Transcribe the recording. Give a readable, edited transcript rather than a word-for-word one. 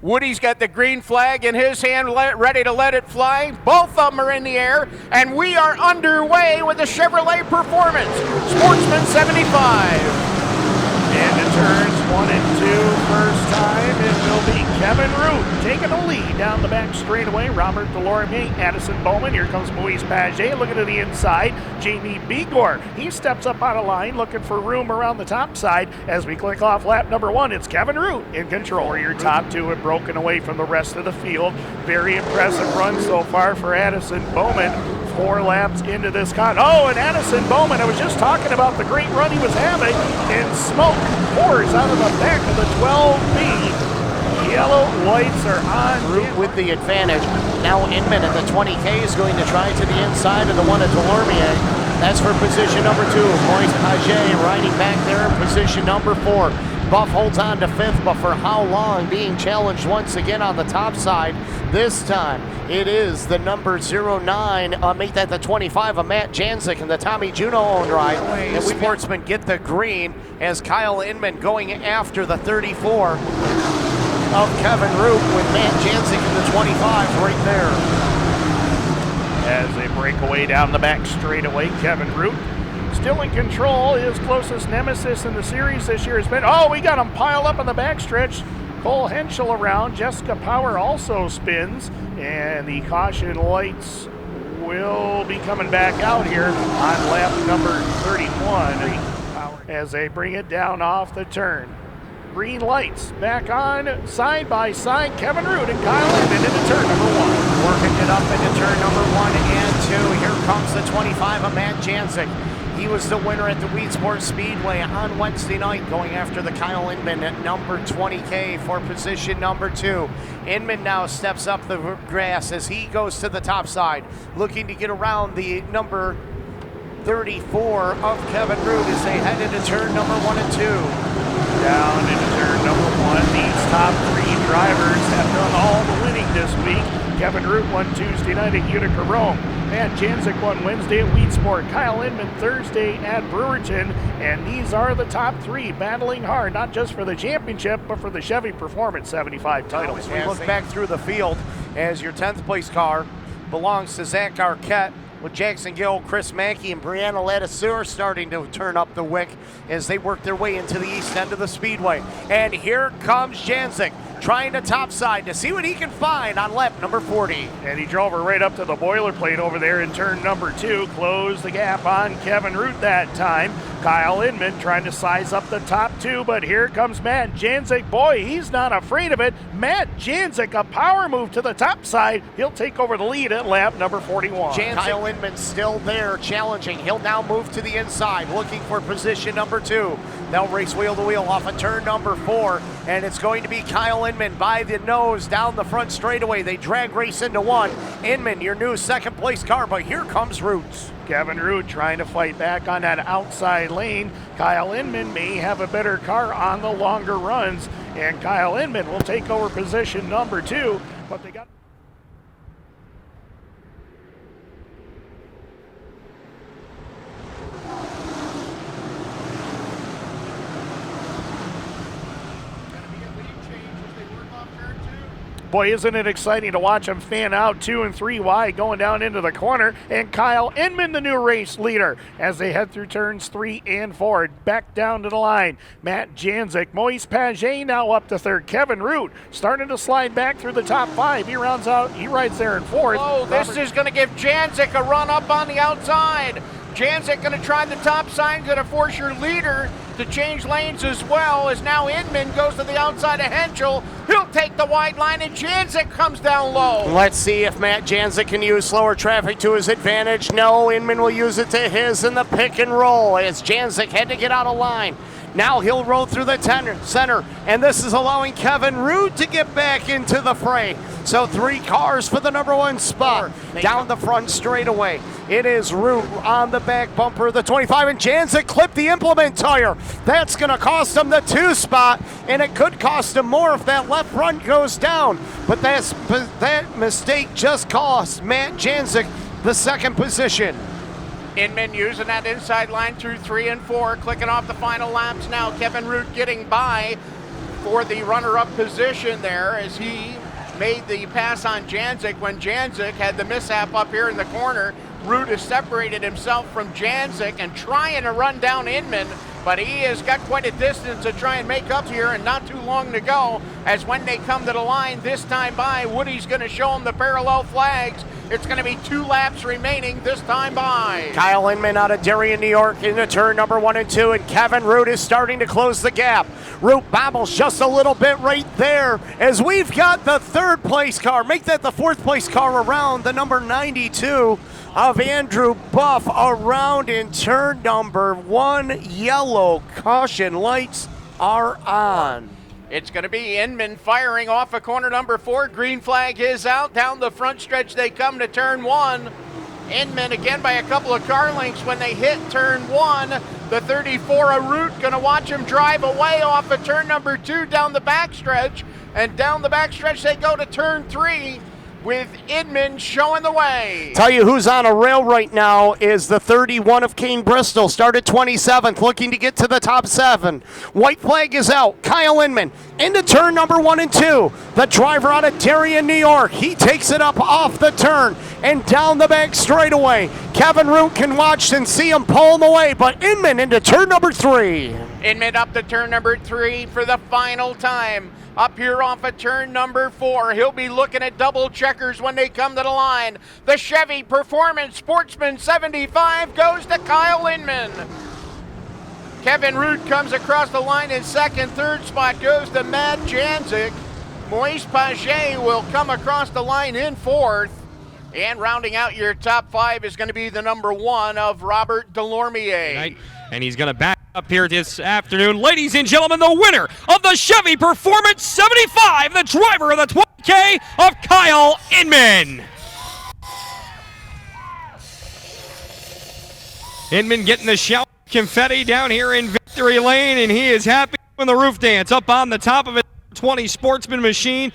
Woody's got the green flag in his hand, ready to let it fly. Both of them are in the air, and we are underway with the Chevrolet Performance Sportsman 75. Into turns 1 and 2, first time, it will be Kevin Root taking the lead down the back straightaway. Robert Delorme, Addison Bowman, here comes Moise Paget looking to the inside. Jamie Begor, he steps up on a line looking for room around the top side. As we click off lap number 1, it's Kevin Root in control. Your top two have broken away from the rest of the field. Very impressive run so far for Addison Bowman. 4 laps into this and Addison Bowman, I was just talking about the great run he was having, and smoke pours out of the back of the 12B. Yellow lights are on. Root with the advantage. Now Inman in the 20K is going to try to the inside of the one at Delormier. That's for position number 2. Moise Paget riding back there in position number 4. Buff holds on to 5th, but for how long? Being challenged once again on the top side. This time it is the number 09, make that the 25 of Matt Janzik and the Tommy Juno owned ride. And Sportsmen get the green as Kyle Inman going after the 34 of Kevin Root with Matt Janzik in the 25 right there. As they break away down the back straightaway, Kevin Root still in control. His closest nemesis in the series this year has been, we got him piled up on the backstretch. Cole Henschel around. Jessica Power also spins, and the caution lights will be coming back out here on lap number 31 as they bring it down off the turn. Green lights back on, side by side. Kevin Root and Kyle Inman into turn number 1. Working it up into turn number 1 and 2. Here comes the 25 of Matt Janzik. He was the winner at the Oswego Speedway on Wednesday night, going after the Kyle Inman at number 20K for position number 2. Inman now steps up the grass as he goes to the top side, looking to get around the number 34 of Kevin Root as they head into turn number 1 and 2. Down into turn number 1. These top 3 drivers have done all the winning this week. Kevin Root won Tuesday night at Utica Rome. Matt Janzik won Wednesday at Wheatsport. Kyle Inman Thursday at Brewerton. And these are the top 3 battling hard, not just for the championship, but for the Chevy Performance 75 title. As we look back through the field, as your 10th place car belongs to Zach Arquette, with Jackson Gill, Chris Mackey, and Brianna Latisseur starting to turn up the wick as they work their way into the east end of the speedway. And here comes Janzik, trying to topside to see what he can find on lap number 40. And he drove her right up to the boilerplate over there in turn number 2, closed the gap on Kevin Root that time. Kyle Inman trying to size up the top 2, but here comes Matt Janzik. Boy, he's not afraid of it. Matt Janzik, a power move to the top side. He'll take over the lead at lap number 41. Kyle Inman still there challenging. He'll now move to the inside, looking for position number 2. They'll race wheel to wheel off of turn number 4, and it's going to be Kyle Inman by the nose down the front straightaway. They drag race into 1. Inman, your new 2nd place car, but here comes Roots. Kevin Root trying to fight back on that outside lane. Kyle Inman may have a better car on the longer runs, and Kyle Inman will take over position number 2, but they got... Boy, isn't it exciting to watch them fan out 2 and 3 wide going down into the corner, and Kyle Inman, the new race leader, as they head through turns 3 and 4, back down to the line. Matt Janzik, Moise Paget now up to 3rd. Kevin Root starting to slide back through the top 5. He rides there in 4th. Oh, this is going to give Janzik a run up on the outside. Janzik going to try the top side, going to force your leader to change lanes as well, as now Inman goes to the outside of Henschel. He'll take the wide line, and Janzik comes down low. Let's see if Matt Janzik can use slower traffic to his advantage. No, Inman will use it to his in the pick and roll as Janzik had to get out of line. Now he'll roll through the center, and this is allowing Kevin Root to get back into the fray. So 3 cars for the number 1 spot. Down the front straightaway, it is Root on the back bumper of the 25, and Janzik clipped the implement tire. That's going to cost him the 2 spot, and it could cost him more if that left front goes down. But that mistake just cost Matt Janzik the 2nd position. Inman using that inside line through 3 and 4, clicking off the final laps now. Kevin Root getting by for the runner-up position there as he made the pass on Janzik when Janzik had the mishap up here in the corner. Root has separated himself from Janzik and trying to run down Inman, but he has got quite a distance to try and make up here and not too long to go, as when they come to the line this time by, Woody's going to show them the parallel flags. It's going to be 2 laps remaining this time by. Kyle Inman out of Darien, New York into turn number 1 and 2, and Kevin Root is starting to close the gap. Root bobbles just a little bit right there as we've got the 3rd place car. Make that the 4th place car around the number 92 of Andrew Buff around in turn number 1. Yellow caution lights are on. It's going to be Inman firing off of corner number 4. Green flag is out. Down the front stretch they come to turn 1. Inman again by a couple of car lengths when they hit turn 1. The 34 of Root going to watch him drive away off of turn number 2 down the backstretch. And down the backstretch they go to turn 3. With Inman showing the way. Tell you who's on a rail right now is the 31 of Kane Bristol. Started 27th, looking to get to the top 7. White flag is out. Kyle Inman into turn number 1 and 2. The driver out of Darien, New York. He takes it up off the turn and down the back straightaway. Kevin Root can watch and see him pulling away, but Inman into turn number 3. Inman up to turn number 3 for the final time. Up here off of turn number 4, he'll be looking at double checkers when they come to the line. The Chevy Performance Sportsman 75 goes to Kyle Inman. Kevin Root comes across the line in second. 3rd spot goes to Matt Janzik. Moise Paget will come across the line in 4th. And rounding out your top 5 is going to be the number 1 of Robert Delormier. And he's going to back up here this afternoon. Ladies and gentlemen, the winner of the Chevy Performance 75, the driver of the 20K of Kyle Inman. Inman getting the shout confetti down here in Victory Lane, and he is happy when the roof dance up on the top of his 20 Sportsman machine.